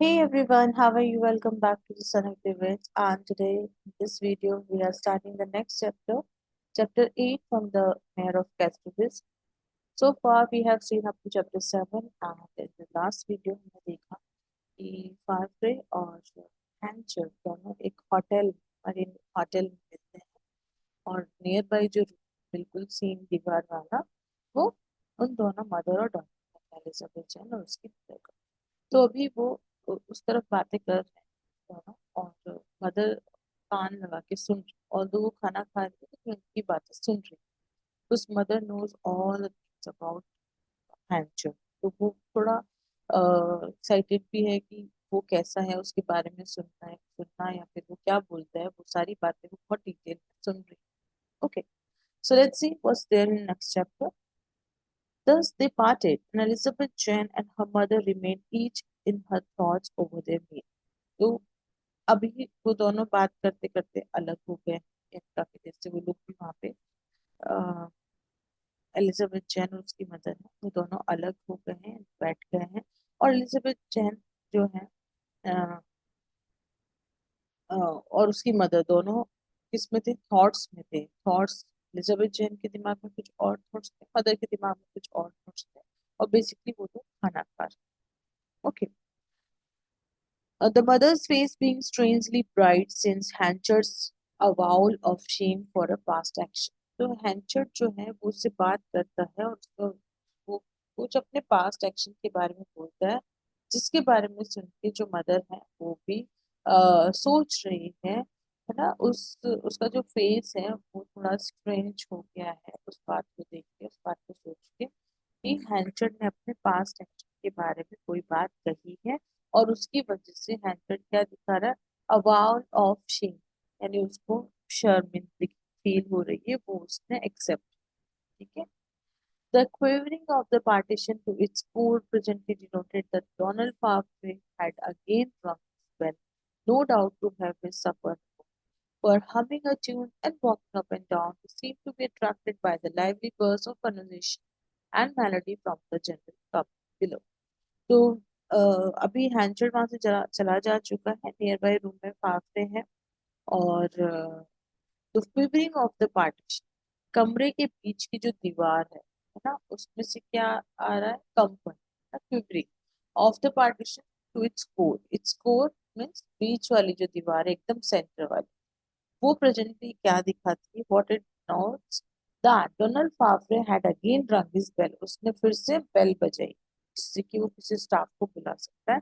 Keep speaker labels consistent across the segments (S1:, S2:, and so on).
S1: Hey everyone, how are you? Welcome back to the Sun of the Witch. And today, in this video, we are starting the next chapter, chapter 8 from the Mayor of Castrovis. So far, we have seen up to chapter 7, and in the last video, हमने देखा कि फाफरे और हैंचर दोनों एक hotel marine hotel में मिलते हैं और नियर बाय जो बिल्कुल सेम दीवार वाला वो उन दोनों मदर और डॉटर एलिजाबेथ जैन और उसकी मदर का। तो अभी वो उस तरफ बातें कर रहे हैं दोनों और मदर कान लगा के सुन रही और वो खाना खा रही है तो उनकी बातें सुन रही। उस mother knows all things about Henchard. तो वो थोड़ा एक्साइटेड भी है कि वो कैसा है उसके बारे में सुनना या फिर वो क्या बोलता है वो सारी बातें वो बहुत डिटेल में सुन रही। Okay, so let's see what's there in next chapter. Thus they parted, and Elizabeth Jane and her mother remained each in her thoughts over their meal. तो अभी वो दोनों बात करते करते अलग हो गए हैं। काफी देर से वो लोग भी वहां पे एलिजाबेथ जैन और उसकी मदर है वो दोनों अलग हो गए हैं, बैठ गए हैं। और एलिजाबेथ जैन जो है अ, और उसकी मदर दोनों किसमें थे, थॉट्स में थे। थॉट्स एलिजाबेथ जैन के दिमाग में कुछ और थॉट्स थे, मदर के दिमाग में कुछ और थॉट्स थे, और बेसिकली वो लोग खाना खा रहे। Okay, the mother's face being strangely bright since Hanchard's avowal of shame for a past action. तो हैंचर्ड जो है वो उससे बात करता है और वो कुछ अपने पास्ट एक्शन के बारे में बोलता है, जिसके बारे में सुन के जो मदर है वो भी सोच रही है ना। उसका जो फेस है वो थोड़ा स्ट्रेंज हो गया है उस बात को देख के, उस बात को सोच के कि हैंचर्ड ने अपने पास्ट एक्शन के बारे में कोई बात कही है और उसकी वजह से हैंचर्ड क्या दिखा रहा है, अवाउल ऑफ शेम, यानी उसको शर्मिंदगी फील हो रही है, वो उसने एक्सेप्ट। ठीक है। The quivering of the partition to its core presently denoted that Donald Parkway had again drunk his well, no doubt to have his supper, for humming a tune and walking up and down, he seemed to be attracted by the lively bursts of conversation and melody from the general cup below. तो अभी हैंचर्ड वहां से चला जा चुका है, near by room में फाफते हैं और the quivering of the partition, कमरे के बीच की जो दीवार है ना, उसमें से क्या आ रहा है, कंपन, quivering of the partition to its core means बीच वाली जो दीवार है एकदम सेंटर वाली, वो प्रेजेंटली क्या दिखाती है, what it notes that Donald Farfrae had again rung his bell, उसने फिर से बेल बजाई जिससे कि वो किसी स्टाफ को बुला सकता है।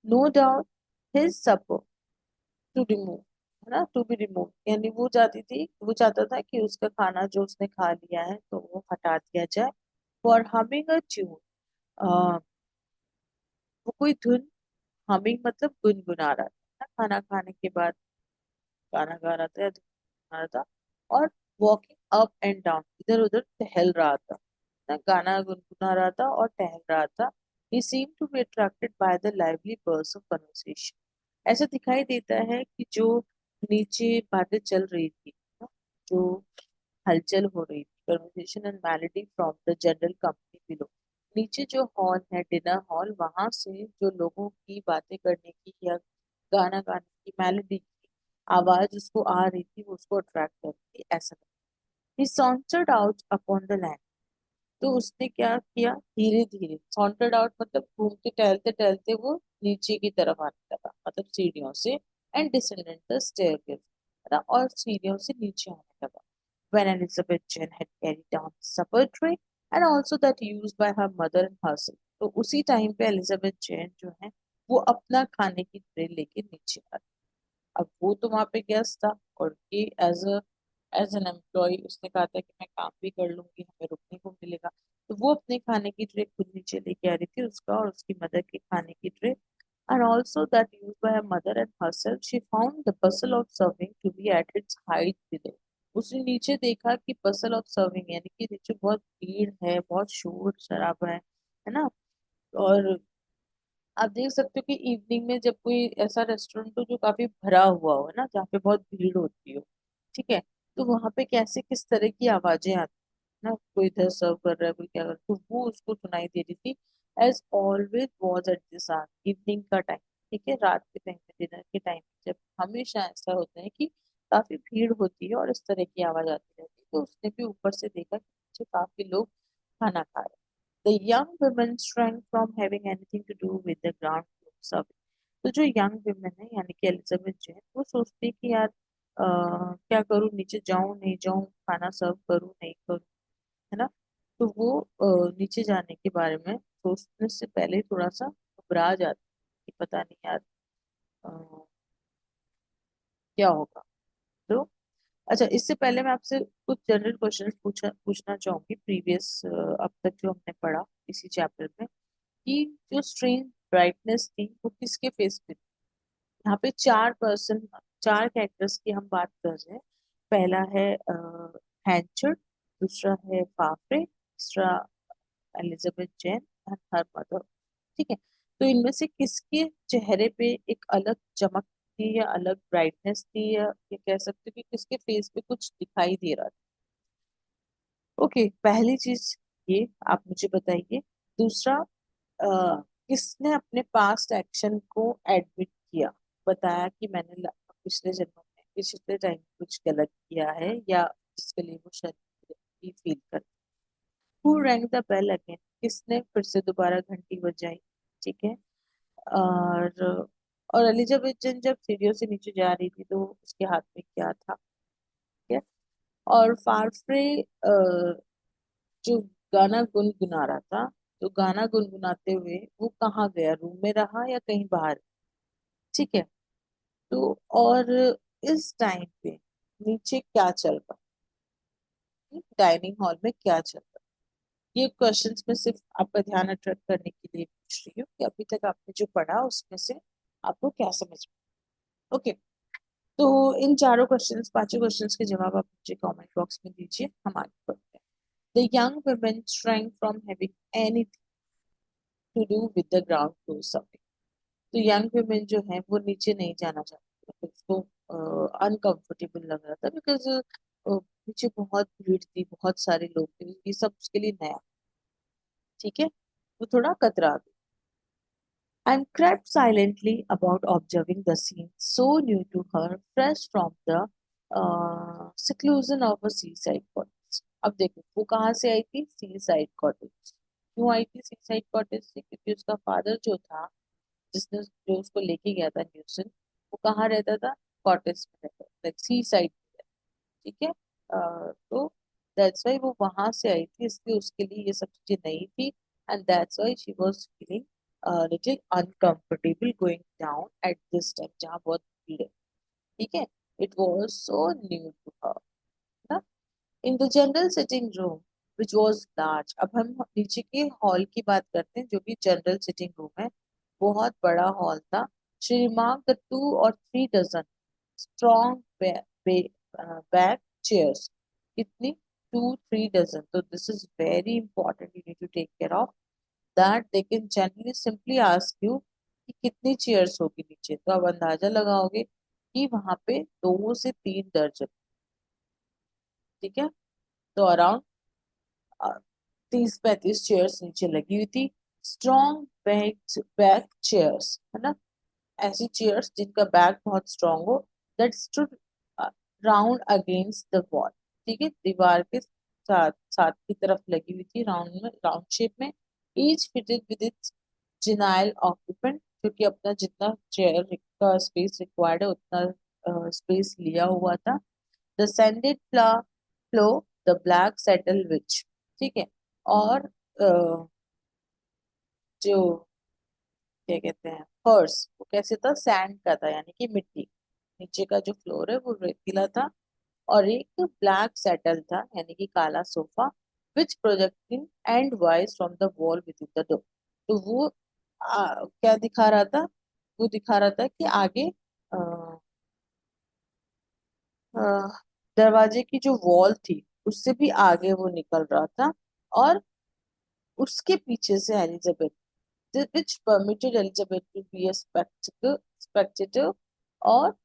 S1: No doubt his supper to remove, है ना, टू बी रिमूव, यानी वो चाहता था कि उसका खाना जो उसने खा लिया है तो वो हटा दिया जाए। फॉर हमिंग अ ट्यून, वो कोई धुन, हमिंग मतलब गुनगुना रहा था, खाना खाने के बाद गाना गा रहा था या धुन रहा था। और वॉकिंग अप एंड डाउन, इधर उधर टहल रहा था ना, गाना गुनगुना रहा था और टहल रहा था। He seem to be attracted by the lively bursts of conversation, ऐसा दिखाई देता है कि जो नीचे बातें चल रही थी ना, जो हलचल हो रही थी, conversation and melody from the general company below, नीचे जो हॉल है डिनर हॉल, वहां से जो लोगों की बातें करने की या गाना गाने की मेलोडी की आवाज उसको आ रही थी, वो उसको अट्रैक्ट कर रही थी ऐसा। He sauntered out upon the land, तो उसने क्या किया, धीरे धीरे सॉन्टर्ड आउट मतलब घूमते टहलते टहलते वो नीचे की तरफ आने लगा, मतलब सीढ़ियों से, एंड डिसेंडेड द स्टेयरकेस, है ना, और सीढ़ियों से नीचे आने लगा। When Elizabeth Jane had carried down the supper tray and also that used by her mother and herself, तो उसी टाइम पे एलिजाबेथ जेन जो है वो अपना खाने की ट्रे लेके नीचे आ। अब वो तो वहां पे गेस्ट था और ये एज एन एम्प्लॉय उसने कहा था कि मैं काम भी कर लूंगी, हमें रुकने को मिलेगा। तो वो अपने खाने की ट्रे खुद नीचे लेके आ रही थी, उसका और उसकी मदर के खाने की tray, and also that used by her mother and herself. She found the bustle of serving to be at its height below. उसने नीचे देखा कि bustle of serving यानी कि नीचे बहुत भीड़ है, बहुत शोर शराबा है ना। और आप देख सकते हो कि इवनिंग में जब कोई ऐसा रेस्टोरेंट हो जो काफी भरा हुआ हो, है ना, जहाँ पे बहुत भीड़ होती हो, ठीक है, तो वहां पे कैसे किस तरह की आवाजें आती है ना, कोई इधर सर्व कर रहा है, कोई क्या कर रहा है, तो वो उसको सुनाई दे रही थी। As always was at this hour, evening का टाइम, ठीक है, रात के टाइम में, डिनर के टाइम में, जब हमेशा ऐसा होता है कि काफी भीड़ होती है और इस तरह की आवाज आती रहती है, तो उसने भी ऊपर से देखा कि पीछे काफी लोग खाना खा रहे हैं। The young women shrank from having anything to do with the ground floor. तो जो यंग वुमेन है यानी कि एलिजाबेथ जो है, वो सोचती है कि यार क्या करूं, नीचे जाऊं नहीं जाऊं, खाना सर्व करूं नहीं करूं, है ना। तो वो नीचे जाने के बारे में सोचने से पहले थोड़ा सा घबरा जाती है कि पता नहीं यार अ, क्या होगा। तो अच्छा, इससे पहले मैं आपसे कुछ जनरल क्वेश्चंस पूछना चाहूंगी, प्रीवियस अब तक जो हमने पढ़ा इसी चैप्टर में, कि जो स्ट्रेंज ब्राइटनेस थी वो किसके फेस पे थी। यहाँ पे चार कैरेक्टर्स की हम बात कर रहे हैं। पहला है हैंचर, दूसरा है फाफरे, तीसरा Elizabeth Jane and her mother. ठीक है, तो इनमें से किसके चेहरे पे एक अलग चमक थी या अलग ब्राइटनेस थी, या ये कह सकते हो कि किसके फेस पे कुछ दिखाई दे रहा था। ओके, पहली चीज ये आप मुझे बताइए। दूसरा, किसने अपने पास्ट एक्शन को एडमिट किया, बताया कि मैंने पिछले जन्म में पिछले टाइम कुछ गलत किया है, या जिसके लिए वो शर्मिंदगी फील कर। Who rang the bell again, किसने फिर से दोबारा घंटी बजाई। ठीक है, और एलिजाबेथ जन जब सीढ़ियों से नीचे जा रही थी तो उसके हाथ में क्या था। ठीक है, और फारफ्रे जो गाना गुनगुना रहा था, तो गाना गुनगुनाते हुए वो कहाँ गया, रूम में रहा या कहीं बाहर। ठीक है, तो और इस टाइम पे नीचे क्या चल रहा, डाइनिंग हॉल में क्या चल रहा। ये क्वेश्चंस में सिर्फ आपका ध्यान अट्रैक्ट करने के लिए पूछ रही हूँ कि अभी तक आपने जो पढ़ा उसमें से आपको क्या समझ में। ओके, तो इन चारों क्वेश्चंस, पांचों क्वेश्चंस के जवाब आप मुझे कमेंट बॉक्स में दीजिए, हम आगे बढ़ते हैं। The young women shrank from having anything to do with the ground floor survey। तो यंग वुमेन जो है वो नीचे नहीं जाना चाहती थी, उसको अनकंफर्टेबल लग रहा था, बिकॉज नीचे बहुत भीड़ थी, बहुत सारे लोग थे, ये सब उसके लिए नया। ठीक है, वो थोड़ा कतरा गई and crept silently about observing the scene so new to her, fresh from the seclusion of a seaside cottage। अब देखो वो कहाँ से आई थी, सी साइड कॉटेज। क्यों आई थी सी साइड कॉटेज से, क्योंकि उसका फादर जो था, जिसने जो उसको लेके गया था न्यूसन, वो कहाँ रहता था, कॉटेज में रहता था, लाइक सी साइड। ठीक है, तो दैट्स वाई वो वहां से आई थी, इसलिए उसके लिए ये सब चीजें नई थी, and that's why she was feeling little uncomfortable going down at this time, जहाँ बहुत भीड़ है। ठीक है, it was so new to her ना। In the general sitting room which was large, अब हम नीचे के हॉल की बात करते हैं जो कि जनरल सिटिंग रूम है, बहुत बड़ा हॉल था। She remark the 2 or 3 dozen strong back chairs। कितनी, 2-3 dozen, तो this is very important, you need to take care of that. They can generally simply ask you कि कितनी चेयर्स होगी नीचे, तो आप अंदाजा लगाओगे कि वहां पे 2 से 3 दर्जन। ठीक है, तो अराउंड 30-35 चेयर्स नीचे लगी हुई थी। स्ट्रॉन्ग बैक चेयर्स, है ना, ऐसी चेयर्स जिनका बैक बहुत स्ट्रांग हो, that stood round against the wall. ठीक है, दीवार के साथ साथ की तरफ लगी हुई थी, राउंड में, राउंड शेप में। Each fitted with its genial occupant, क्योंकि अपना जितना चेयर का स्पेस रिक्वायर्ड है उतना स्पेस लिया हुआ था। The sanded floor, the black settle which. ठीक है, और जो क्या कहते हैं, फर्श, वो कैसे था, सैंड का था, यानी कि मिट्टी। नीचे का जो फ्लोर है वो रेतीला था, और एक ब्लैक सेटल था यानी कि काला sofa, which projecting and wise from the wall with in the door. तो वो क्या दिखा रहा था, वो दिखा रहा था कि आगे आ, आ, दरवाजे की जो वॉल थी उससे भी आगे वो निकल रहा था, और उसके पीछे से Elizabeth, which permitted Elizabeth to be a spectator or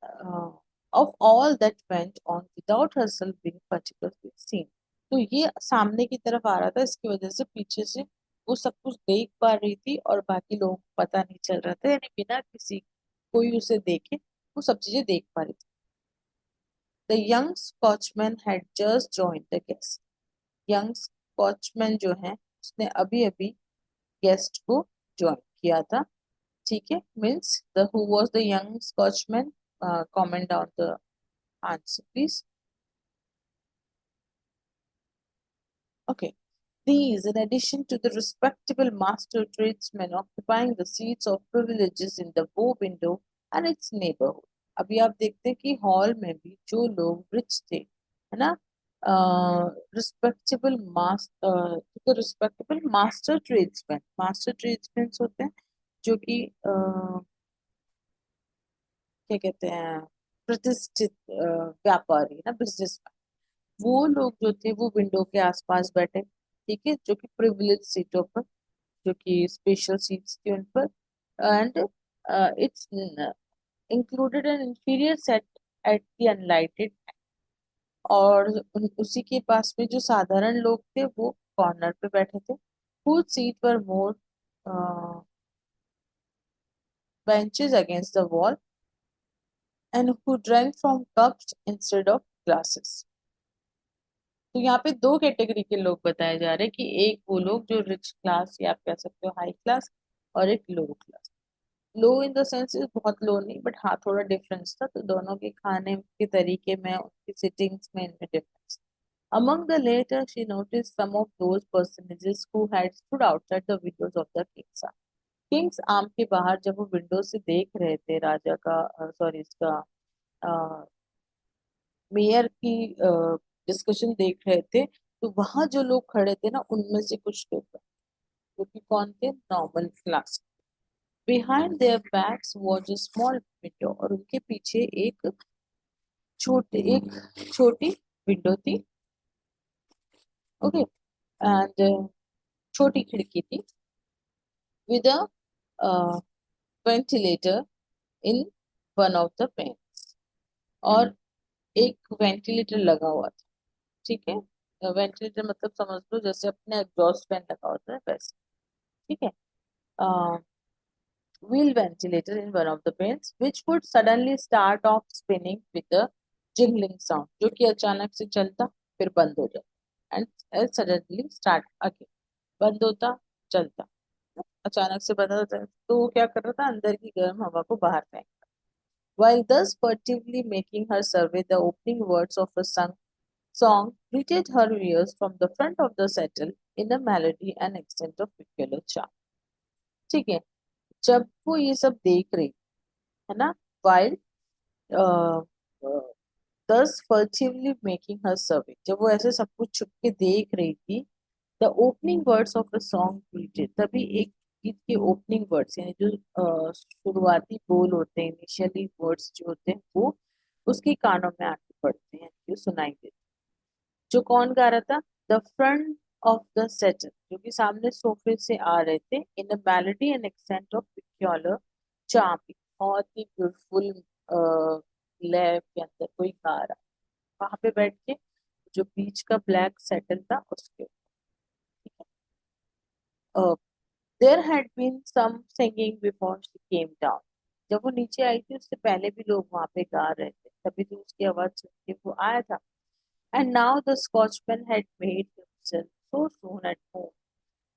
S1: uh, of all that went on without herself being particularly seen। तो ये सामने की तरफ आ रहा था, इसकी वजह से पीछे से वो सब कुछ देख पा रही थी और बाकी लोगों को पता नहीं चल रहा था, यानी बिना किसी कोई उसे देखे वो सब चीजें देख पा रही थी। The young Scotchman had just joined the guest. Young Scotchman जो है उसने अभी अभी गेस्ट को ज्वाइन किया था। ठीक है, means the who was the young Scotchman, comment down the answer please. Okay. These, in addition to the respectable master tradesmen occupying the seats of privileges in the bow window and its neighborhood. अभी आप देखते हैं कि hall में भी जो लोग rich थे, है ना, respectable master tradesman, master tradesman होते हैं जो कि क्या कहते हैं, प्रतिष्ठित व्यापारी ना, बिजनेस। वो लोग जो थे वो विंडो के आसपास बैठे, ठीक है, जो कि प्रिविलेज सीटों पर, जो कि स्पेशल सीट्स थी उन पर। And its included an inferior set at the unlighted. और उसी के पास में जो साधारण लोग थे वो कॉर्नर पे बैठे थे। whose seat were more benches against the wall and who drank from cups instead of glasses। तो यहाँ पे दो कैटेगरी के लोग बताए जा रहे हैं कि एक वो लोग जो रिच क्लास या आप कह सकते हो हाई क्लास, और एक low class. Low in the sense बहुत लो नहीं, बट हाँ थोड़ा डिफरेंस था, तो दोनों के खाने के तरीके में, उनकी सिटिंग्स में, इनमें difference. Among the later, she noticed some of those personages who had stood outside the windows of the King's Arm। Kings arm के बाहर जब वो विंडो से देख रहे थे राजा का, सॉरी इसका, मेयर की डिस्कशन देख रहे थे, तो वहां जो लोग खड़े थे ना उनमें से कुछ लोग थे, जो कि कौन थे, normal class. Behind their backs was a small window, और उनके पीछे एक छोटी विंडो थी। ओके, एंड छोटी खिड़की थी with a ventilator in one of the pane, और एक वेंटिलेटर लगा हुआ था। ठीक है, वेंटिलेटर मतलब समझ लो जैसे अपने एग्जॉस्ट फैन लगा होता है वैसे। ठीक है, wheel ventilator in one of the panes which would suddenly start off spinning with a jingling sound, जो कि अचानक से चलता फिर बंद हो जाता, and suddenly start again, बंद होता चलता, अचानक से बंद होता। तो वो क्या कर रहा था, अंदर की गर्म हवा को बाहर फेंक। While thus furtively making her survey, the opening words of a song greeted her ears from the front of the settle in a melody and extent of peculiar charm। ठीक है, जब वो ये सब देख रही है ना, while thus furtively making her survey, जब वो ऐसे सब कुछ छुप के देख रही थी, the opening words of the song greeted, तभी एक गीत के ओपनिंग वर्ड्स यानी जो शुरुआती बोल होते हैं, इनिशियली वर्ड्स जो होते हैं वो उसके कानों में आके पड़ते हैं, जो सुनाई देते। जो कौन गा रहा था, the front of the settle, जो कि सामने सोफे से आ रहे थे, in a melody and accent of peculiar charm, बहुत ही ब्यूटीफुल लय के अंदर कोई गा रहा, वहां पे बैठ के जो बीच का ब्लैक सेटल था उसके ऊपर। There had been some singing before she came down, जब वो नीचे आई थी उससे पहले भी लोग वहां पे गा रहे थे, तभी तो उसकी आवाज सुन के वो आया था। And now the Scotchman had made himself so soon at home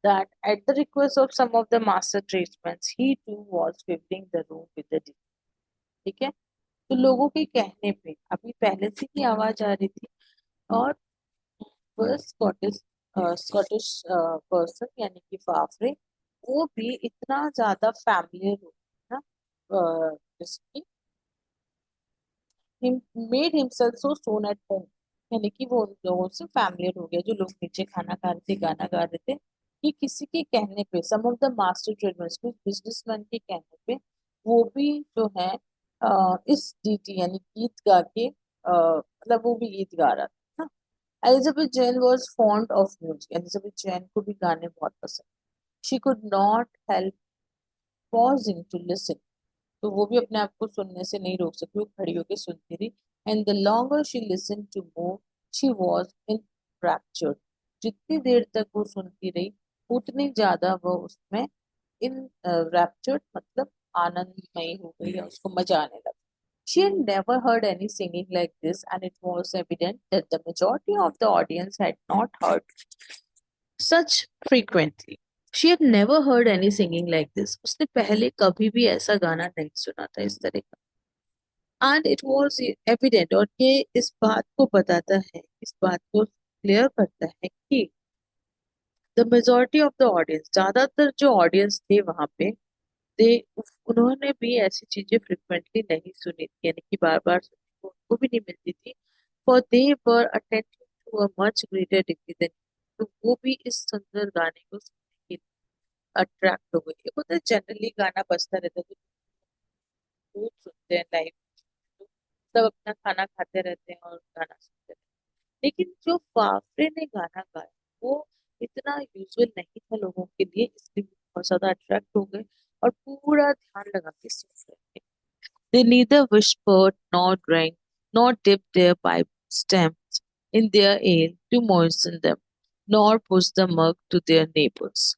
S1: that, at the request of some of the master tradesmen, he too was filling the room with the DJ। ठीक है, तो लोगों के कहने पे अभी पहले से ही आवाज आ रही थी, और वह स्कॉटिश पर्सन यानी कि फाफरे, वो भी इतना ज्यादा फैमिलियर हो गया ना, जैसे made himself so soon at home, यानी कि वो उन लोगों से फैमिलियर हो गया, जो लोग नीचे खाना खा रहे थे, गाना गा रहे थे, कि किसी के कहने पे, सम ऑफ द मास्टर ट्रेडर्स, कुछ बिजनेसमैन के कहने पे, वो भी जो है इस डीटी यानी गीत गा के, मतलब वो भी गीत गा रहा था ना। Elizabeth Jane was fond of music, Elizabeth Jane को भी गाने बहुत पसंद। She could not help pausing to listen, तो वो भी अपने आप को सुनने से नहीं रोक सकी, वो खड़ी होकर सुनती रही। And the longer she listen to more she was enraptured, जितनी देर तक वो सुनती रही उतनी ज्यादा वो उसमें इन रैप्चर्ड मतलब आनंदमयी हो गई या उसको मजा आने लगा. She had never heard any singing like this, and it was evident that the majority of the audience had not heard such frequently. She had never heard any singing like this. उसने पहले कभी भी ऐसा गाना नहीं सुना था इस तरह का. And it was evident, और ये इस बात को बताता है, इस बात को क्लियर करता है कि the majority of the audience, ज्यादातर जो ऑडियंस थे वहां पे, दे उन्होंने भी ऐसी चीजें फ्रिक्वेंटली नहीं सुनी थी, यानी कि बार बार सुनने को उनको भी नहीं मिलती थी. For they were attending to a much greater degree than. तो वो भी इस सुंदर गाने को सुनने के लिए अट्रैक्ट हो गई. एक होता है जनरली गाना बजता रहता है तो खूब सुनते हैं लाइव, तो सब अपना खाना खाते रहते हैं और गाना सुनते रहते हैं. लेकिन जो फाफड़े ने गाना गाया वो इतना यूजुअल नहीं था लोगों के लिए, इसलिए वो बहुत ज्यादा अट्रैक्ट हो गए और पूरा ध्यान लगा के सुन रहे थे. They neither whispered nor drank nor dipped their pipe stems in their ale to moisten them, nor pushed the mug to their neighbors.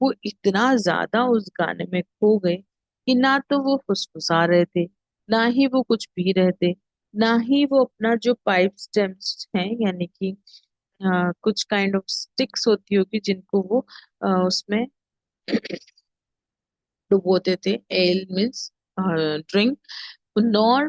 S1: वो इतना ज्यादा उस गाने में खो गए कि ना तो वो फुसफुसा रहे थे, ना ही वो कुछ पी रहे थे, ना ही वो अपना जो पाइप स्टेम्स हैं, यानी कि कुछ काइंड ऑफ स्टिक्स होती होगी जिनको वो उसमें डुबोते थे. Ale means drink. Nor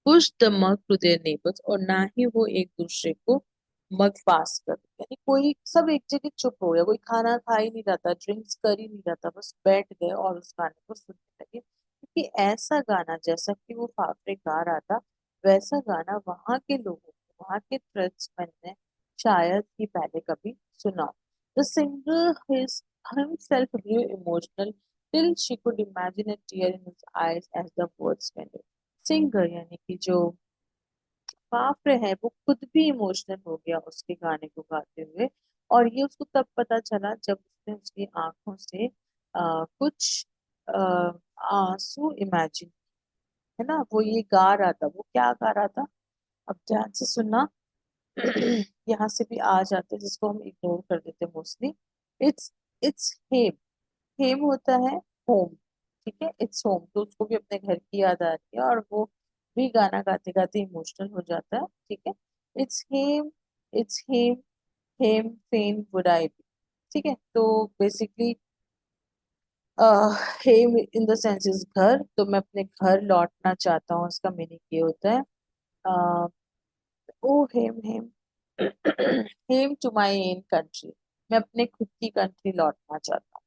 S1: push the mug to their neighbours, और ना ही वो एक दूसरे को मग पास कर, यानी कोई सब एक जगह चुप हो गया, कोई खाना खा ही नहीं रहा था, ड्रिंक्स कर ही नहीं रहा था, बस बैठ गए और उस गाने को सुनने लगे. क्योंकि ऐसा गाना जैसा कि वो फाफड़े गा रहा था, वैसा गाना वहां के लोगों को, वहां के ट्रेड्समैन ने शायद ही पहले कभी सुना. The singer himself grew emotional till she could imagine a tear in his eyes as the words went. Singer यानी कि जो बाफरे है वो खुद भी इमोशनल हो गया उसके गाने को गाते हुए. और ये उसको तब पता चला जब उसने उसकी आंखों से कुछ आ, आंसू इमेजिन, है ना. वो ये गा रहा था, वो क्या गा रहा था, अब ध्यान से सुनना. यहाँ से भी आ जाते हैं जिसको हम इग्नोर कर देते हैं मोस्टली. It's it's hame. हेम होता है होम, ठीक है. इट्स होम, तो उसको भी अपने घर की याद आ रही है और वो भी गाना गाते गाते इमोशनल हो जाता है, ठीक है. It's hame, it's hame, hame fain would I be. ठीक है, तो basically hame in the sense is घर, तो मैं अपने घर लौटना चाहता हूँ, इसका मीनिंग ये होता है. uh, o hame hame, hame to my in country, मैं अपने खुद की कंट्री लौटना चाहता हूँ,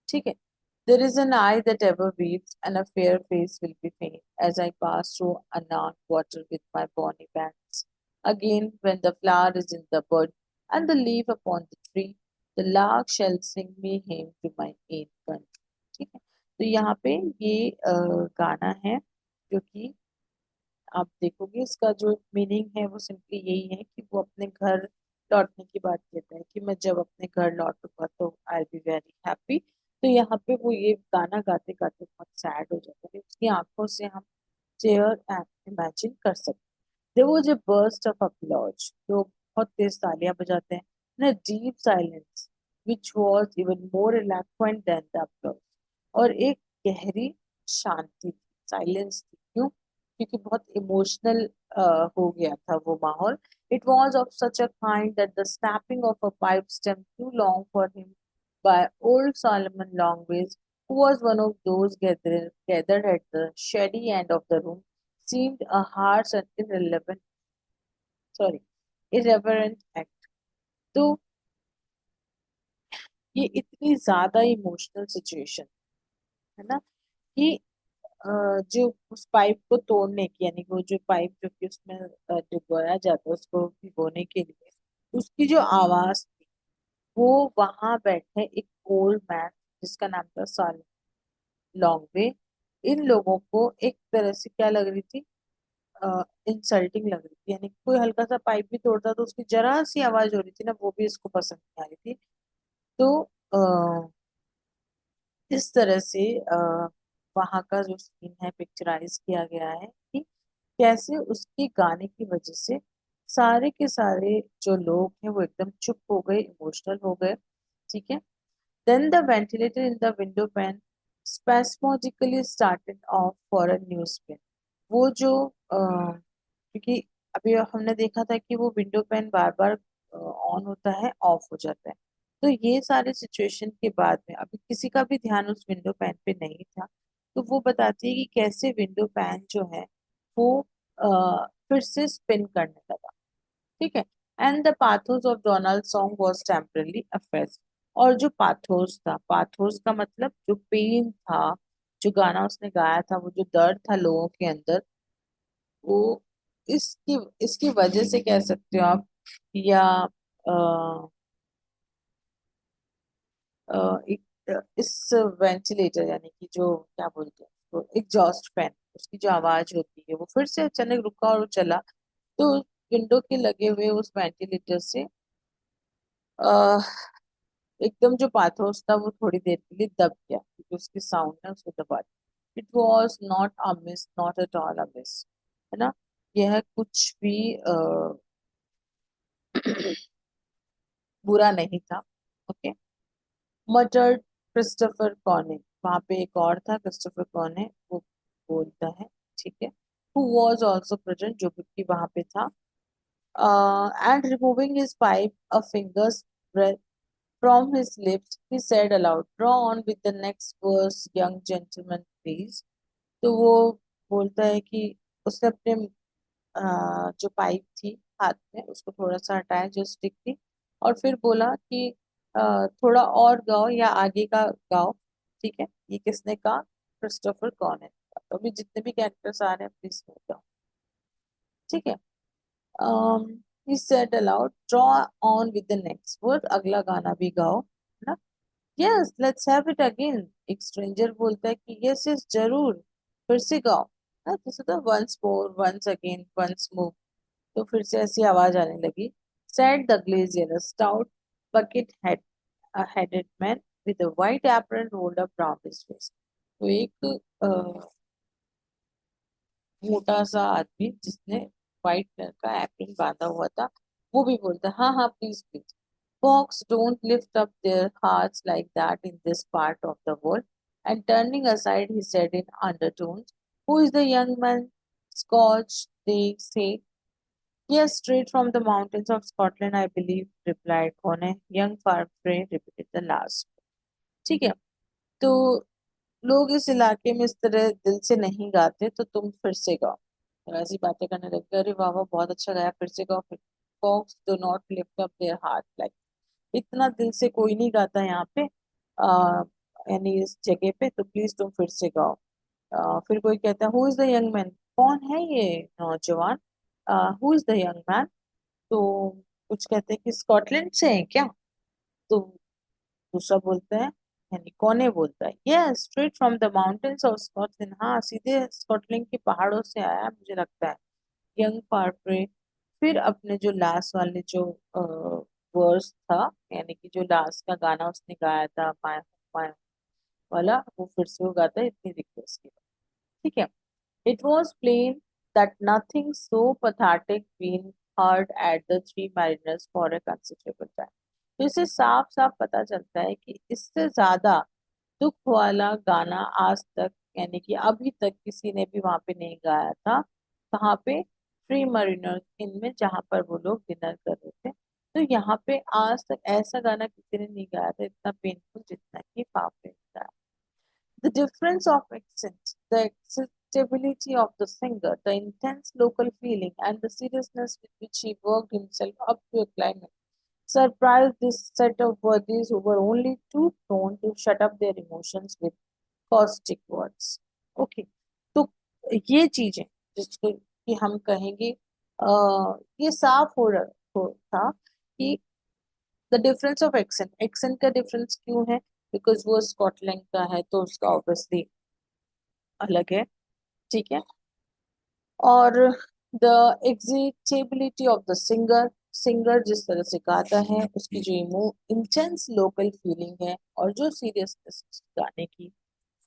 S1: ठीक है. There is an eye that ever weeps, and a fair face will be faint as I pass through Annan water with my bonny bands. Again, when the flower is in the bud and the leaf upon the tree, the lark shall sing me home to my own country. ठीक है, तो यहाँ पे ये गाना है जो कि आप देखोगे इसका जो मीनिंग है वो सिंपली यही है कि वो अपने घर लौटने की बात कहता है कि मैं जब अपने घर लौटूंगा तो आई बी वेरी हैप्पी. तो यहाँ पे वो ये गाना गाते गाते बहुत सैड हो जाता है, उसकी आंखों से हम चेयर इमेजिन कर सकते. There was a burst of applause, तो बहुत तेज तालियां बजाते हैं. In deep silence which was even more eloquent than the applause, और एक गहरी शांति थी, साइलेंस थी. क्यों? क्योंकि बहुत इमोशनल हो गया था वो माहौल. It was of such a kind that the snapping of a pipe stem too long for him by old Solomon Longways, who was one of those gathered at the shady end of the room, seemed a harsh and irreverent act. तो ये इतनी ज्यादा emotional situation है ना कि जो उस pipe को तोड़ने की, यानी वो जो पाइप जो कि उसमें डुबोया जाता है उसको भिगोने के लिए, उसकी जो आवाज थी, वो वहां बैठे एक ओल्ड मैन जिसका नाम था साल लॉन्गवे, इन लोगों को एक तरह से क्या लग रही थी, इंसल्टिंग लग रही थी. यानी कोई हल्का सा पाइप भी तोड़ता तो उसकी जरा सी आवाज हो रही थी ना, वो भी इसको पसंद नहीं आ रही थी. तो इस तरह से वहां का जो सीन है पिक्चराइज किया गया है कि कैसे उसके गाने की वजह से सारे के सारे जो लोग हैं वो एकदम चुप हो गए, इमोशनल हो गए. ठीक है। Then the ventilator in the window pane spasmodically started off for a new spin। वो जो क्योंकि अभी हमने देखा था कि वो window pan bar bar on होता है, ऑफ हो जाता है। तो ये सारे सिचुएशन के बाद में अभी किसी का भी ध्यान उस विंडो पैन पे नहीं था। तो वो बताती है कि कैसे विंडो पैन जो है वो फिर से स्पिन करने लगा। ठीक है। And the pathos of Donald song was temporarily affect. और जो पाथोस था, पाथोस का मतलब जो पेन था, जो गाना उसने गाया था, वो जो दर्द था लोगों के अंदर, वो इसकी इसकी वजह से कह सकते हो आप। या एक इस वेंटिलेटर यानी कि जो क्या बोलते हैं तो एग्जॉस्ट फैन, उसकी जो आवाज होती है वो फिर से अचानक रुका और चला। तो विंडो के लगे हुए उस वेंटिलेटर से एकदम जो पाथोस था वो थोड़ी देर के लिए दब गया, क्योंकि उसकी साउंड ने उसको दबा दिया। It was not a miss, not at all a miss, है ना। यह कुछ भी बुरा नहीं था। ओके। मटर्ड क्रिस्टोफर कॉने, वहां पे एक और था क्रिस्टोफर कॉने, वो बोलता है। ठीक है। हु वॉज ऑल्सो प्रेजेंट, जो कि वहां पे था। And removing his pipe a fingers from his lips, he said aloud, "Draw on with the next verse, young gentleman, please." तो वो बोलता है कि उसने अपने जो पाइप थी हाथ में उसको थोड़ा सा हटाया, जो स्टिक थी, और फिर बोला कि थोड़ा और गाओ या आगे का गाओ। ठीक है। ये किसने कहा? क्रिस्टोफर कॉन है। तो अभी जितने भी कैरेक्टर्स आ रहे हैं प्लीज नोट डाउन। ठीक है। um, he said aloud, draw on with the next word, अगला गाना भी गाओ, है ना। Yes let's have it again, एक स्ट्रेंजर बोलता है कि यस यस जरूर, फिर से गाओ। ना जैसे तो once more, once again, once more, तो फिर से ऐसी आवाज आने लगी। Said the glazier, stout bucket headed man with a white apron rolled up round his waist। तो एक मोटा सा आदमी जिसने व्हाइट कलर का एप्रन बांधा हुआ था, वो भी बोलता है, हाँ हाँ please please. Folks don't lift up their hearts like that in this part of the world. And turning aside, he said in undertones, "Who is the young man? Scotch, they say." Yes, straight from the mountains of Scotland, I believe, replied Connor. Young Farfrae repeated the last. ठीक है। तो लोग इस इलाके में इस तरह दिल से नहीं गाते, तो तुम फिर से गाओ। तो ऐसी बातें करने लगे, अरे वाह वाह बहुत अच्छा गाया, फिर से गाओ फिर। Folks do not lift up their heart like, इतना दिल से कोई नहीं गाता यहाँ पे, यानी इस जगह पे, तो प्लीज तुम फिर से गाओ। फिर कोई कहता है, who is the young man, कौन है ये नौजवान? Who is the young man? तो कुछ कहते हैं कि स्कॉटलैंड से है क्या? तो दूसरा बोलता है, यानी कौन है, बोलता है, yes straight from the mountains of Scotland, हाँ सीधे स्कॉटलैंड के पहाड़ों से आया है, मुझे लगता है। यंग पार्टरे फिर अपने जो लास्ट वाले जो वर्स था, यानी कि जो लास्ट का गाना उसने गाया था, माय माय वाला, वो फिर से वो गाता है इतनी रिक्वेस्ट के बाद। ठीक है। It was plain that nothing so pathetic been heard at the Three Mariners for a considerable time। तो इससे साफ साफ पता चलता है कि इससे ज्यादा दुख वाला गाना आज तक, यानी कि अभी तक किसी ने भी वहां पे नहीं गाया था। कहाँ पे? थ्री मरीनर्स इन में, जहां पर वो लोग डिनर कर रहे थे। तो यहाँ पे आज तक ऐसा गाना किसी ने नहीं गाया था इतना पेनफुल जितना कि फाफे ने गाया। The difference of accent, the acceptability of the singer, the intense local feeling, and the seriousness with which he worked himself up to a climax surprised this set of worthies who were only too prone to shut up their emotions with caustic words। Okay, तो ये चीजें जिसको कि हम कहेंगे, ये साफ हो था कि the difference of accent, accent का डिफरेंस क्यों है? बिकॉज वो स्कॉटलैंड का है तो उसका ऑब्वियसली अलग है। ठीक है। और the excitability of the singer, singer जिस तरह से गाता है, उसकी जो इंटेंस लोकल फीलिंग है और जो सीरियसनेस गाने की,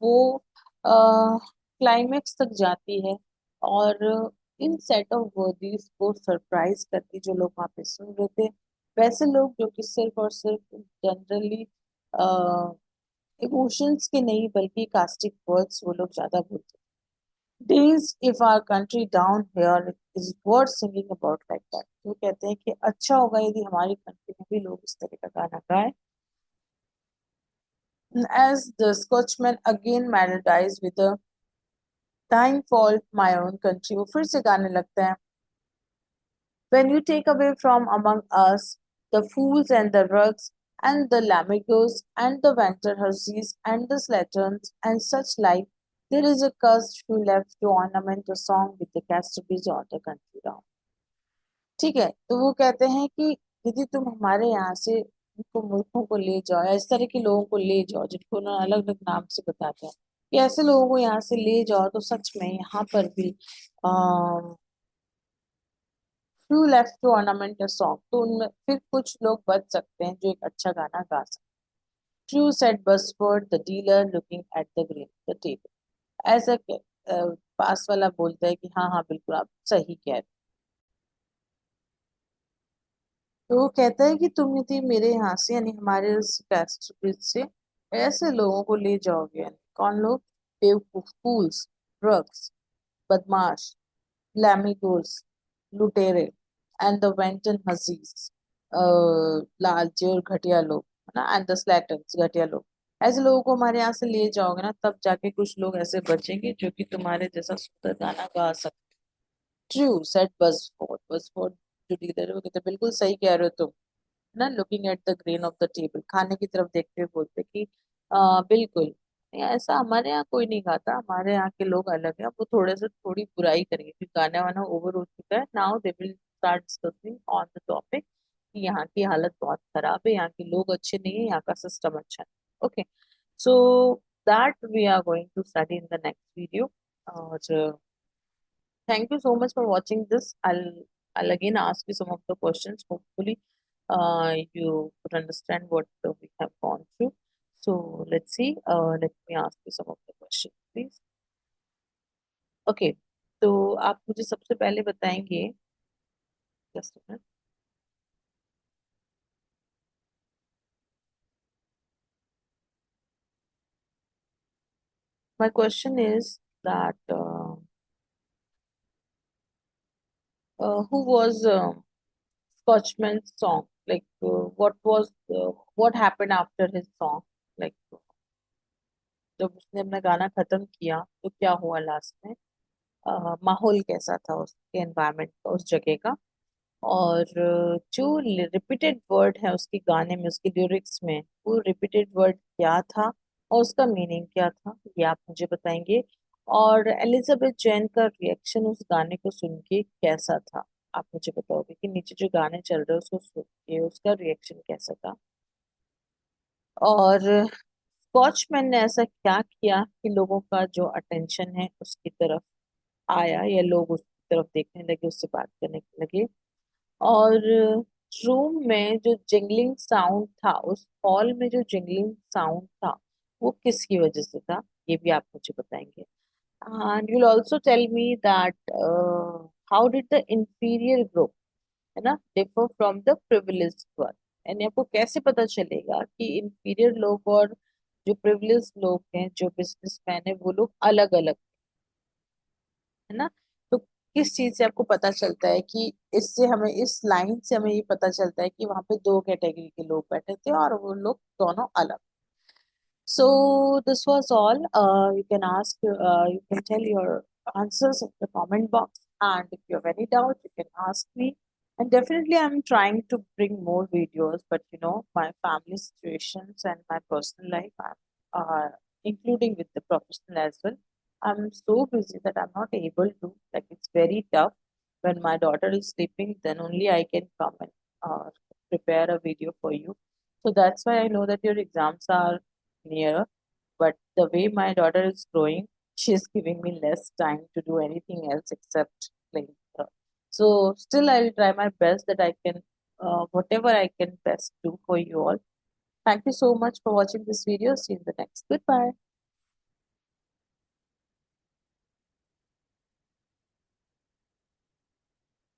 S1: वो क्लाइमेक्स तक जाती है। और इन सेट ऑफ वर्डीज को सरप्राइज करती, जो लोग वहां पे सुन रहे थे, वैसे लोग जो कि सिर्फ और सिर्फ जनरली इमोशंस के नहीं बल्कि कास्टिक वर्ड्स वो लोग ज्यादा बोलते हैं। Days if our country down here is worth singing about like that. वो कहते हैं कि अच्छा होगा यदि हमारी कंट्री में भी लोग इस तरह का गाना गाएं। As the Scotchman again melodized with a time for my own country, वो फिर से गाने लगता है। When you take away from among us the fools and the rugs and the lamigos and the winter hussies and the slatterns and such like, there is a cursed few left to ornament the song with the castlebees or the country round. ठीक है, तो वो कहते हैं कि यदि तुम हमारे यहाँ से उनको मुल्कों को ले जाओ या इस तरह के लोगों को ले जाओ जिनको उन्होंने अलग अलग नाम से बताते हैं कि ऐसे लोगों को यहाँ से ले जाओ तो सच में यहाँ पर भी few left to ornament a song, तो उनमें फिर कुछ लोग बच सकते हैं जो एक अच्छा गाना गा सकते हैं। True said Basford the dealer looking at the green the table. ऐसा पास वाला बोलता है कि हाँ हाँ बिल्कुल आप सही कह रहे हो। तो वो कहता है कि तुम यदि मेरे यहाँ से यानी हमारे इस कैस्ट्रोविच से ऐसे लोगों को ले जाओगे, यानी कौन लोग? बेवकूफ, फूल्स, ड्रग्स, बदमाश, लैमिगोस, लुटेरे एंड द वेंटन हसीस, लालचे और घटिया लोग, है ना, एंड द स्लैटन्स, घटिया लोग। ऐसे लोगों को हमारे यहाँ से ले जाओगे ना तब जाके कुछ लोग ऐसे बचेंगे जो कि तुम्हारे जैसा सुंदर गाना गा सकते। True said बसफोर्ड। बसफोर्ड जो लीडर है वो कहते बिल्कुल सही कह रहे हो तुम, ना, looking at the grain of the table, खाने की तरफ देखते हुए बोलते कि बिल्कुल नहीं, ऐसा हमारे यहाँ कोई नहीं खाता, हमारे यहाँ के लोग अलग हैं। वो थोड़े से थोड़ी बुराई करेंगे क्योंकि गाना वाना ओवर हो चुका है। Now they will start discussing on the topic कि यहाँ की हालत बहुत खराब है, यहाँ के लोग अच्छे नहीं है, यहाँ का सिस्टम अच्छा नहीं। Okay, so that we are going to study in the next video. और thank you so much for watching this. I'll again ask you some of the questions. Hopefully, you could understand what we have gone through. So let's see. Let me ask you some of the questions, please. Okay. तो आप मुझे सबसे पहले बताएंगे, just a minute. My question is that who was Scotchman's song? Like, what happened after his song? Like, जब उसने अपना गाना खत्म किया तो क्या हुआ लास्ट में? माहौल कैसा था उसके एनवायरनमेंट का, उस जगह का? और जो रिपीटेड वर्ड है उसके गाने में, उसके लिरिक्स में, वो रिपीटेड वर्ड क्या था और उसका मीनिंग क्या था, ये आप मुझे बताएंगे। और एलिजाबेथ जैन का रिएक्शन उस गाने को सुन के कैसा था, आप मुझे बताओगे कि नीचे जो गाने चल रहे हैं उसको सुन के उसका रिएक्शन कैसा था। और वॉचमैन ने ऐसा क्या किया कि लोगों का जो अटेंशन है उसकी तरफ आया या लोग उसकी तरफ देखने लगे, उससे बात करने लगे। और रूम में जो जिंगलिंग साउंड था, उस हॉल में जो जिंगलिंग साउंड था वो किसकी वजह से था, ये भी आप मुझे बताएंगे। And you will also tell me that how did the inferior group, है ना, differ from the privileged one. यानी आपको कैसे पता चलेगा कि इंफीरियर लोग और जो प्रिविलेज्ड लोग हैं, जो बिजनेसमैन है, वो लोग अलग अलग, है ना? तो किस चीज से आपको पता चलता है कि इससे हमें, इस लाइन से हमें ये पता चलता है कि वहां पे दो कैटेगरी के लोग बैठे थे और वो लोग दोनों अलग। So this was all. You can tell your answers in the comment box, and if you have any doubt, you can ask me. And definitely, I'm trying to bring more videos, but my family situations and my personal life, including with the professional as well. I'm so busy that I'm not able to. Like, it's very tough. When my daughter is sleeping, then only I can come and prepare a video for you. So that's why I know that your exams are near, but the way my daughter is growing, she's giving me less time to do anything else except playing with her. So still, I'll try my best that I can, whatever I can best do for you all. Thank you so much for watching this video. See you in the next. Goodbye.